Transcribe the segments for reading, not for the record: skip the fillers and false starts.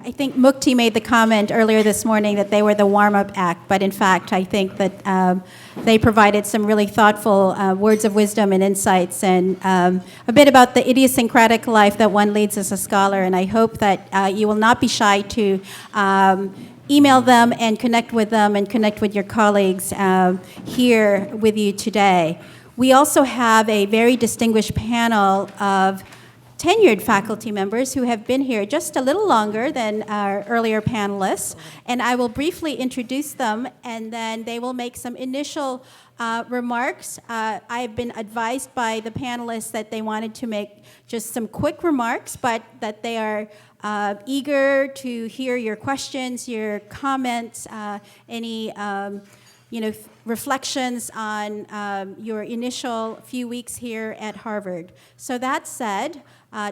I think Mukti made the comment earlier this morning that they were the warm-up act, but in fact, I think that they provided some really thoughtful words of wisdom and insights, and a bit about the idiosyncratic life that one leads as a scholar, and I hope that you will not be shy to email them and connect with your colleagues here with you today. We also have a very distinguished panel of tenured faculty members who have been here just a little longer than our earlier panelists, and I will briefly introduce them, and then they will make some initial remarks. I've been advised by the panelists that they wanted to make just some quick remarks, but that they are eager to hear your questions, your comments, any reflections on your initial few weeks here at Harvard. So that said,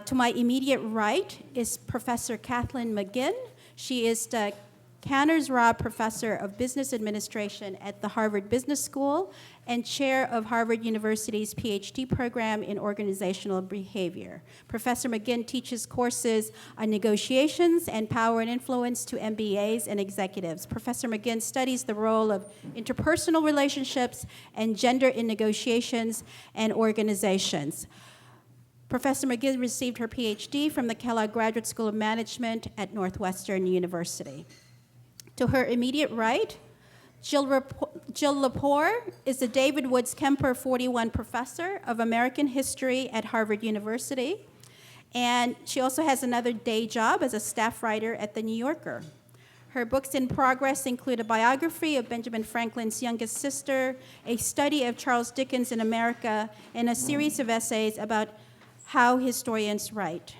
to my immediate right is Professor Kathleen McGinn. She is the Cahners-Rabb Professor of Business Administration at the Harvard Business School and Chair of Harvard University's PhD program in Organizational Behavior. Professor McGinn teaches courses on negotiations and power and influence to MBAs and executives. Professor McGinn studies the role of interpersonal relationships and gender in negotiations and organizations. Professor McGinn received her PhD from the Kellogg Graduate School of Management at Northwestern University. To her immediate right, Jill Lepore is the David Woods Kemper 41 Professor of American History at Harvard University, and she also has another day job as a staff writer at The New Yorker. Her books in progress include a biography of Benjamin Franklin's youngest sister, a study of Charles Dickens in America, and a series of essays about how historians write.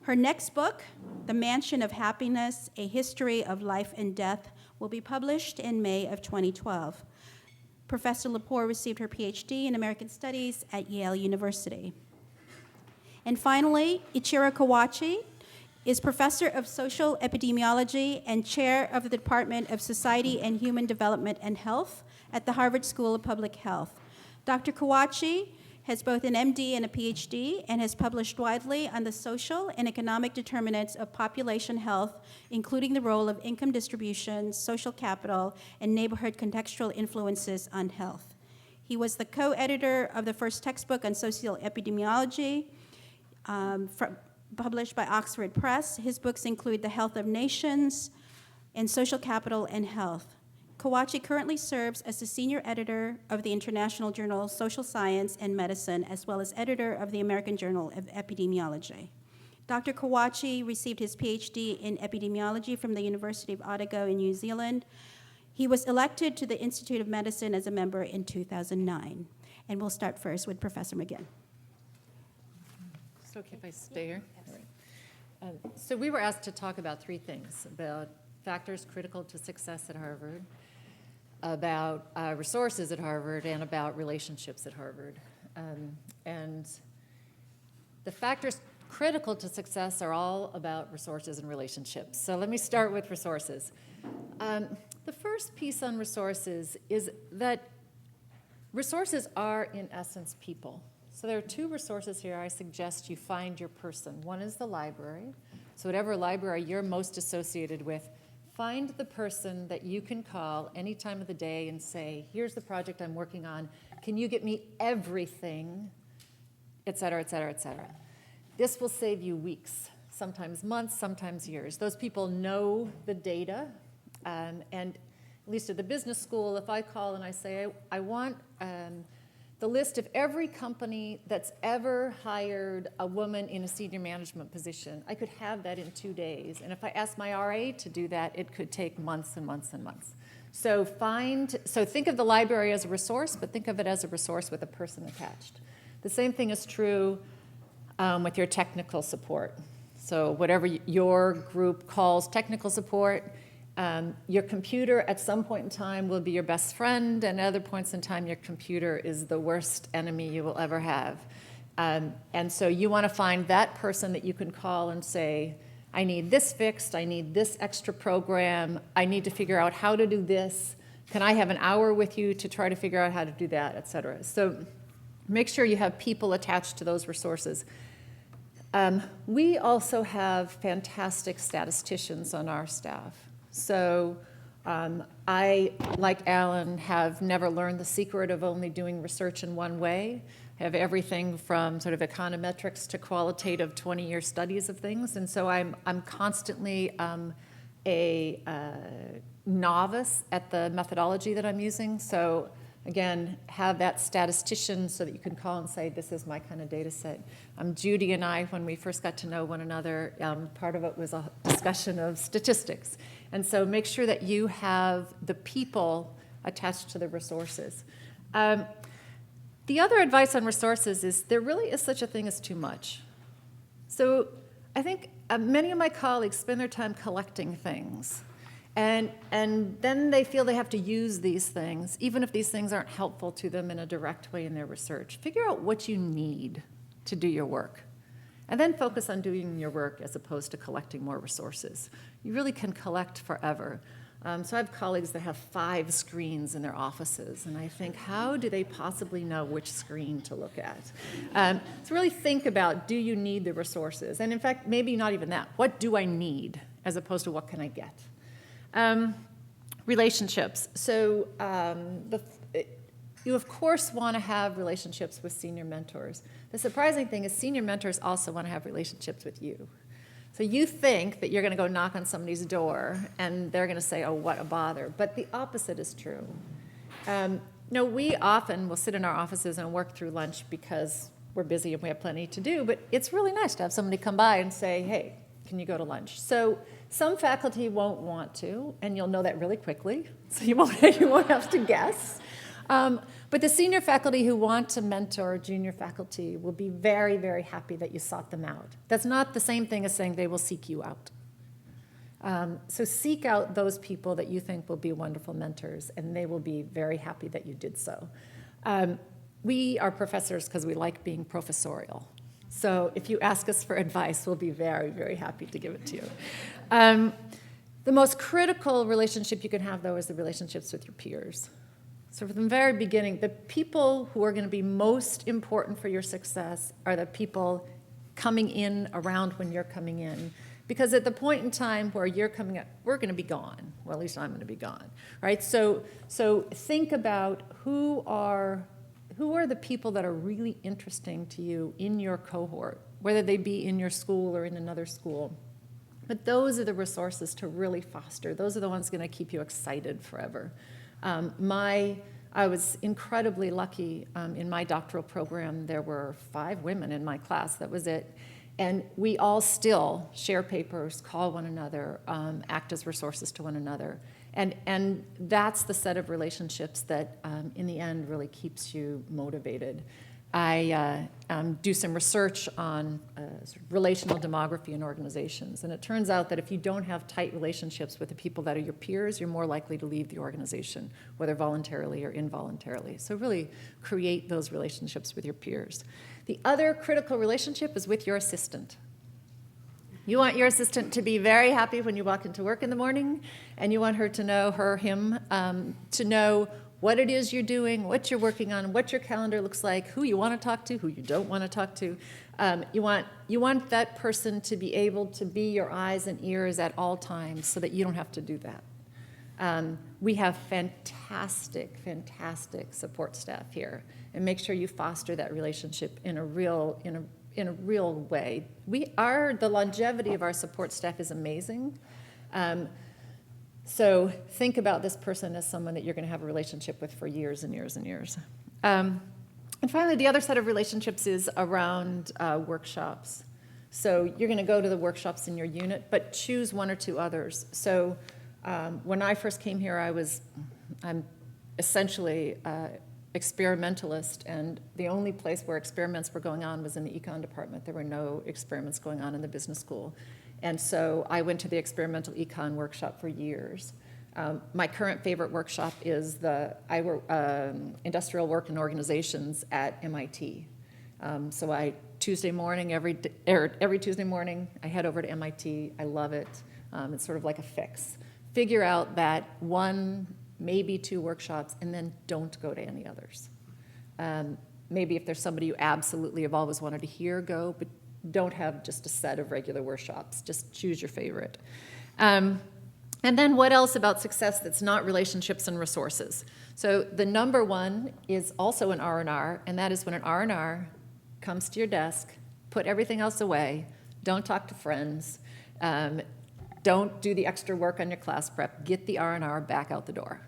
Her next book, The Mansion of Happiness, A History of Life and Death, will be published in May of 2012. Professor Lepore received her PhD in American Studies at Yale University. And finally, Ichiro Kawachi is Professor of Social Epidemiology and Chair of the Department of Society and Human Development and Health at the Harvard School of Public Health. Dr. Kawachi has both an MD and a PhD, and has published widely on the social and economic determinants of population health, including the role of income distribution, social capital, and neighborhood contextual influences on health. He was the co-editor of the first textbook on social epidemiology, published by Oxford Press. His books include The Health of Nations and Social Capital and Health. Kawachi currently serves as the senior editor of the International Journal of Social Science and Medicine, as well as editor of the American Journal of Epidemiology. Dr. Kawachi received his PhD in epidemiology from the University of Otago in New Zealand. He was elected to the Institute of Medicine as a member in 2009. And we'll start first with Professor McGinn. It's okay if I stay here? All right. So we were asked to talk about three things: about factors critical to success at Harvard, about resources at Harvard, and about relationships at Harvard. And the factors critical to success are all about resources and relationships. So let me start with resources. The first piece on resources is that resources are, in essence, people. So there are two resources here I suggest you find your person. One is the library. So whatever library you're most associated with, find the person that you can call any time of the day and say, here's the project I'm working on. Can you get me everything, et cetera, et cetera, et cetera. This will save you weeks, sometimes months, sometimes years. Those people know the data. And at least at the business school, if I call and I say, I want the list of every company that's ever hired a woman in a senior management position, I could have that in 2 days. And if I asked my RA to do that, it could take months and months and months. So think of the library as a resource, but think of it as a resource with a person attached. The same thing is true with your technical support. So whatever your group calls technical support, your computer at some point in time will be your best friend, and at other points in time your computer is the worst enemy you will ever have. And so you want to find that person that you can call and say, I need this fixed, I need this extra program, I need to figure out how to do this, can I have an hour with you to try to figure out how to do that, et cetera. So make sure you have people attached to those resources. We also have fantastic statisticians on our staff. So I, like Alan, have never learned the secret of only doing research in one way. I have everything from sort of econometrics to qualitative 20-year studies of things. And so I'm constantly a novice at the methodology that I'm using. So again, have that statistician so that you can call and say, this is my kind of data set. Judy and I, when we first got to know one another, part of it was a discussion of statistics. And so make sure that you have the people attached to the resources. The other advice on resources is there really is such a thing as too much. So I think many of my colleagues spend their time collecting things. And then they feel they have to use these things, even if these things aren't helpful to them in a direct way in their research. Figure out what you need to do your work. And then focus on doing your work as opposed to collecting more resources. You really can collect forever. So I have colleagues that have 5 screens in their offices, and I think, how do they possibly know which screen to look at? So really think about, do you need the resources? And in fact, maybe not even that. What do I need as opposed to what can I get? Relationships. So you, of course, want to have relationships with senior mentors. The surprising thing is senior mentors also want to have relationships with you. So you think that you're going to go knock on somebody's door, and they're going to say, oh, what a bother. But the opposite is true. We often will sit in our offices and work through lunch because we're busy and we have plenty to do, but it's really nice to have somebody come by and say, hey, can you go to lunch? So some faculty won't want to, and you'll know that really quickly, so you won't have to guess. But the senior faculty who want to mentor junior faculty will be very, very happy that you sought them out. That's not the same thing as saying they will seek you out. So seek out those people that you think will be wonderful mentors, and they will be very happy that you did so. We are professors because we like being professorial. So if you ask us for advice, we'll be very, very happy to give it to you. The most critical relationship you can have, though, is the relationships with your peers. So from the very beginning, the people who are going to be most important for your success are the people coming in around when you're coming in. Because at the point in time where you're coming up, we're going to be gone. Well, at least I'm going to be gone, right? So think about who are the people that are really interesting to you in your cohort, whether they be in your school or in another school. But those are the resources to really foster. Those are the ones going to keep you excited forever. I was incredibly lucky in my doctoral program. There were 5 women in my class. That was it. And we all still share papers, call one another, act as resources to one another. And that's the set of relationships that, in the end, really keeps you motivated. I do some research on sort of relational demography in organizations, and it turns out that if you don't have tight relationships with the people that are your peers, you're more likely to leave the organization, whether voluntarily or involuntarily. So really create those relationships with your peers. The other critical relationship is with your assistant. You want your assistant to be very happy when you walk into work in the morning, and you want her to know, him, to know what it is you're doing, what you're working on, what your calendar looks like, who you want to talk to, who you don't want to talk to. You want that person to be able to be your eyes and ears at all times so that you don't have to do that. We have fantastic, fantastic support staff here, and make sure you foster that relationship in a real way. The longevity of our support staff is amazing. So think about this person as someone that you're going to have a relationship with for years and years and years. And finally, the other set of relationships is around workshops. So you're going to go to the workshops in your unit, but choose 1 or 2 others. So when I first came here, I'm essentially experimentalist, and the only place where experiments were going on was in the econ department. There were no experiments going on in the business school. And so I went to the experimental econ workshop for years. My current favorite workshop is industrial work and organizations at MIT. So every Tuesday morning, I head over to MIT. I love it. It's sort of like a fix. Figure out that 1, maybe 2 workshops, and then don't go to any others. Maybe if there's somebody you absolutely have always wanted to hear, go, but don't have just a set of regular workshops. Just choose your favorite. And then what else about success that's not relationships and resources? So the number one is also an R&R, and that is when an R&R comes to your desk, put everything else away, don't talk to friends, don't do the extra work on your class prep, get the R&R back out the door.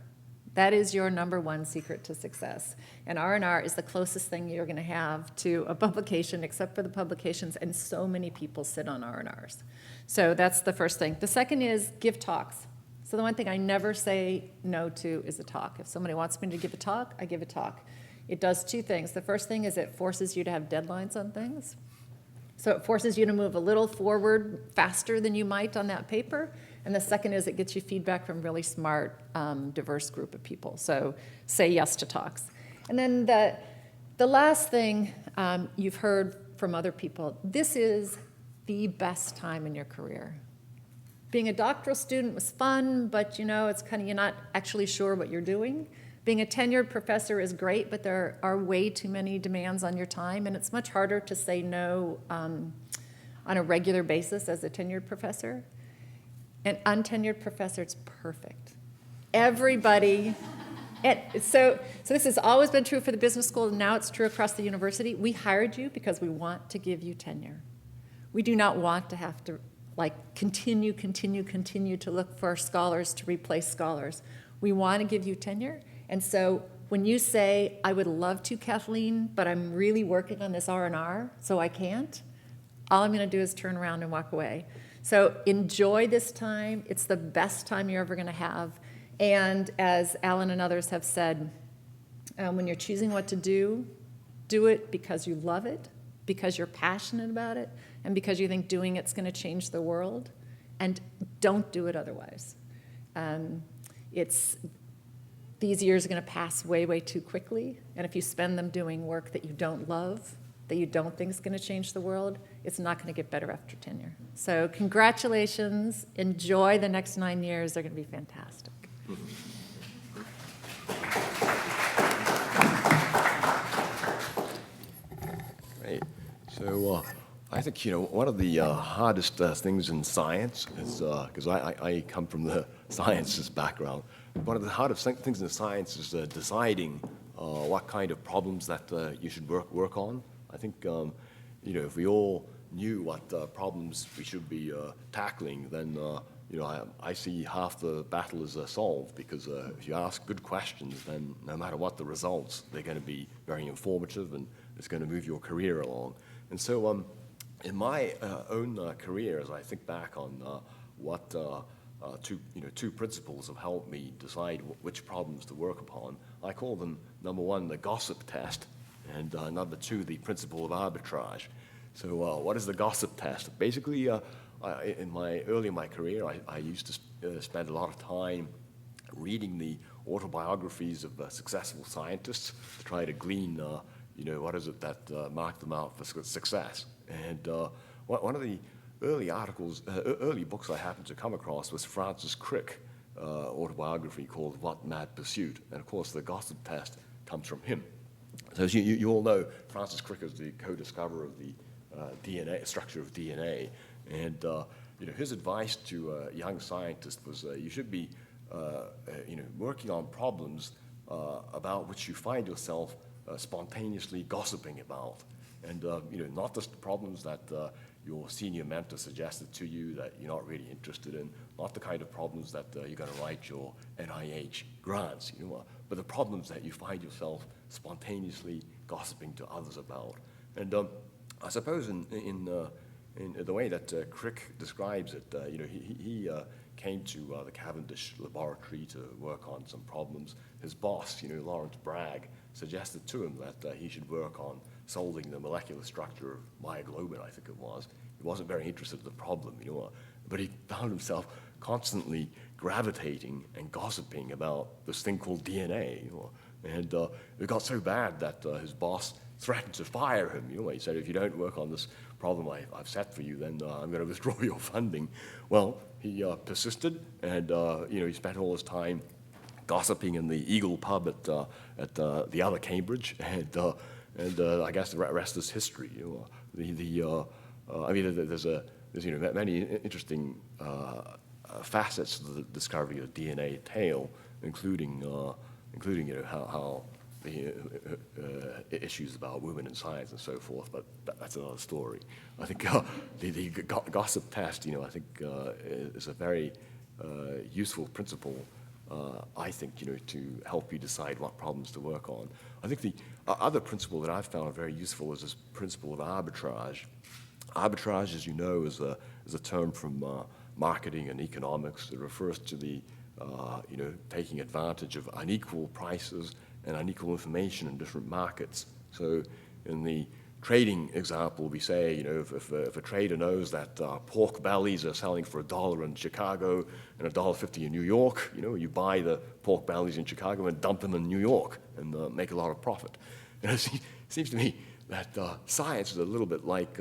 That is your number one secret to success. And R&R is the closest thing you're going to have to a publication, except for the publications, and so many people sit on R&Rs. So that's the first thing. The second is give talks. So the one thing I never say no to is a talk. If somebody wants me to give a talk, I give a talk. It does two things. The first thing is it forces you to have deadlines on things. So it forces you to move a little forward faster than you might on that paper. And the second is it gets you feedback from really smart, diverse group of people. So say yes to talks. And then the last thing you've heard from other people, this is the best time in your career. Being a doctoral student was fun, but it's kind of, you're not actually sure what you're doing. Being a tenured professor is great, but there are way too many demands on your time, and it's much harder to say no on a regular basis as a tenured professor. An untenured professor, it's perfect. Everybody, so this has always been true for the business school, and now it's true across the university. We hired you because we want to give you tenure. We do not want to have to continue to look for scholars to replace scholars. We want to give you tenure. And so when you say, I would love to, Kathleen, but I'm really working on this R&R, so I can't, all I'm going to do is turn around and walk away. So enjoy this time. It's the best time you're ever going to have. And as Alan and others have said, when you're choosing what to do it because you love it, because you're passionate about it, and because you think doing it's going to change the world, and don't do it otherwise. These years are going to pass way, way too quickly, and if you spend them doing work that you don't love, that you don't think is going to change the world, it's not going to get better after tenure. So congratulations. Enjoy the next 9 years. They're going to be fantastic. Great. So I think, one of the hardest things in science is, because I come from the sciences background, one of the hardest things in science is deciding what kind of problems that you should work on. I think, if we all knew what problems we should be tackling, then, I see half the battle is solved, because if you ask good questions, then no matter what the results, they're going to be very informative, and it's going to move your career along. And so in my own career, as I think back on what two principles have helped me decide which problems to work upon, I call them, number one, the gossip test, and number two, the principle of arbitrage. So what is the gossip test? Basically, early in my career, I used to spend a lot of time reading the autobiographies of successful scientists to try to glean, what is it that marked them out for success. And one of the early books I happened to come across was Francis Crick autobiography called What Mad Pursuit. And of course, the gossip test comes from him. So as you all know, Francis Crick is the co-discoverer of the DNA, structure of DNA. And his advice to young scientists was you should be working on problems about which you find yourself spontaneously gossiping about. And not just problems that your senior mentor suggested to you that you're not really interested in, not the kind of problems that you're going to write your NIH grants, but the problems that you find yourself spontaneously gossiping to others about. And I suppose in the way that Crick describes it, he came to the Cavendish laboratory to work on some problems. His boss, Lawrence Bragg, suggested to him that he should work on solving the molecular structure of myoglobin, I think it was. He wasn't very interested in the problem, but he found himself constantly gravitating and gossiping about this thing called DNA, And it got so bad that his boss threatened to fire him. He said, if you don't work on this problem I've set for you, then I'm going to withdraw your funding. Well, he persisted, and he spent all his time gossiping in the Eagle pub at the other Cambridge, and I guess the rest is history. I mean, there's many interesting facets to the discovery of the DNA tail, including how the issues about women in science and so forth, but that's another story. I think the gossip test, I think, is a very useful principle, I think, to help you decide what problems to work on. I think the other principle that I've found very useful is this principle of arbitrage. Arbitrage, as you know, is a term from marketing and economics. It refers to the taking advantage of unequal prices and unequal information in different markets. So in the trading example, we say, if a trader knows that pork bellies are selling for $1 in Chicago and $1.50 in New York, you buy the pork bellies in Chicago and dump them in New York and make a lot of profit. And it seems to me that science is a little bit like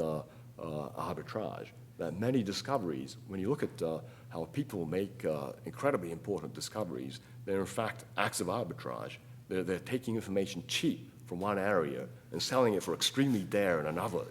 arbitrage, that many discoveries, when you look at how people make incredibly important discoveries, they're in fact acts of arbitrage. They're taking information cheap from one area and selling it for extremely dear in another.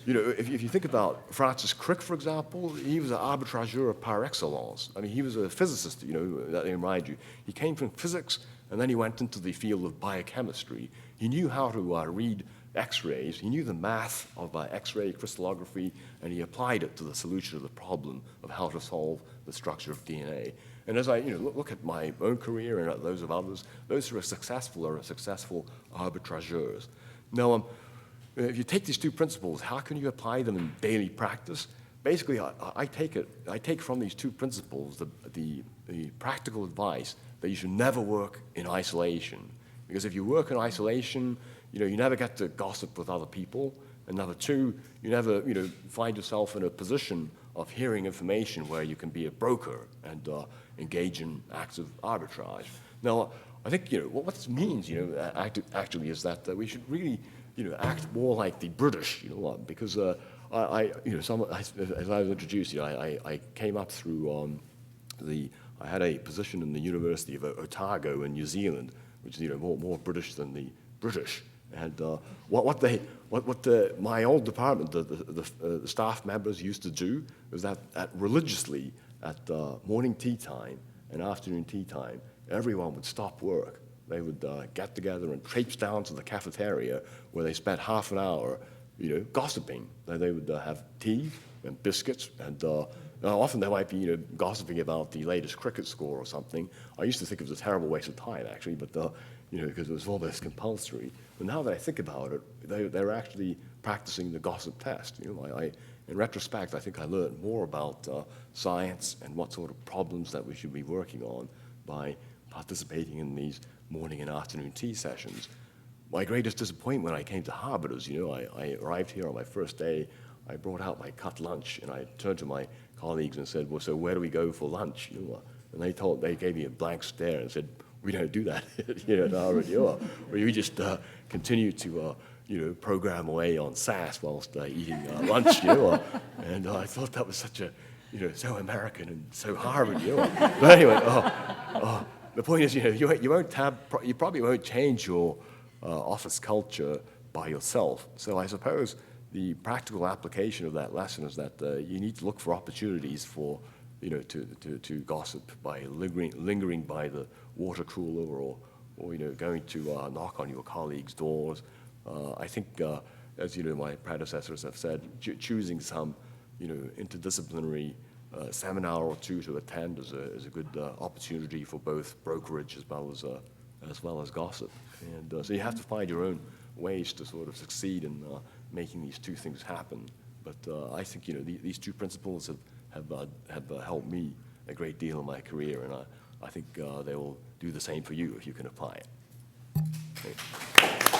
If you think about Francis Crick, for example, he was an arbitrageur par excellence. I mean, he was a physicist, that remind you. He came from physics, and then he went into the field of biochemistry. He knew how to read X-rays. He knew the math of X-ray crystallography, and he applied it to the solution of the problem of how to solve the structure of DNA. And as I look at my own career and at those of others, those who are successful arbitrageurs. Now, if you take these two principles, how can you apply them in daily practice? Basically, I take from these two principles the practical advice that you should never work in isolation. Because if you work in isolation, you never get to gossip with other people. And number two, you never find yourself in a position of hearing information where you can be a broker and engage in acts of arbitrage. Now, I think what this means, actually, is that we should really, act more like the British, because as I was introduced, I came up through I had a position in the University of Otago in New Zealand, which is more British than the British. And my old department, the staff members used to do was that religiously at morning tea time and afternoon tea time, everyone would stop work. They would get together and traipse down to the cafeteria where they spent half an hour, gossiping. They would have tea and biscuits, and often they might be, gossiping about the latest cricket score or something. I used to think it was a terrible waste of time, actually, but because it was almost compulsory. But now that I think about it, they're actually practicing the gossip test. In retrospect, I think I learned more about science and what sort of problems that we should be working on by participating in these morning and afternoon tea sessions. My greatest disappointment when I came to Harvard is, I arrived here on my first day, I brought out my cut lunch, and I turned to my colleagues and said, well, so where do we go for lunch? And they gave me a blank stare and said, we don't do that at Harvard. We just continue to program away on SAS whilst eating lunch. And I thought that was such a so American and so Harvard. But anyway, the point is, you probably won't change your office culture by yourself. So I suppose the practical application of that lesson is that you need to look for opportunities for to gossip by lingering by the water cooler or going to knock on your colleagues' doors. I think, as my predecessors have said, choosing some interdisciplinary seminar or two to attend is a good opportunity for both brokerage as well as gossip. And so you have to find your own ways to sort of succeed in making these two things happen. But I think these two principles have helped me a great deal in my career, and I think they will do the same for you if you can apply it. Okay.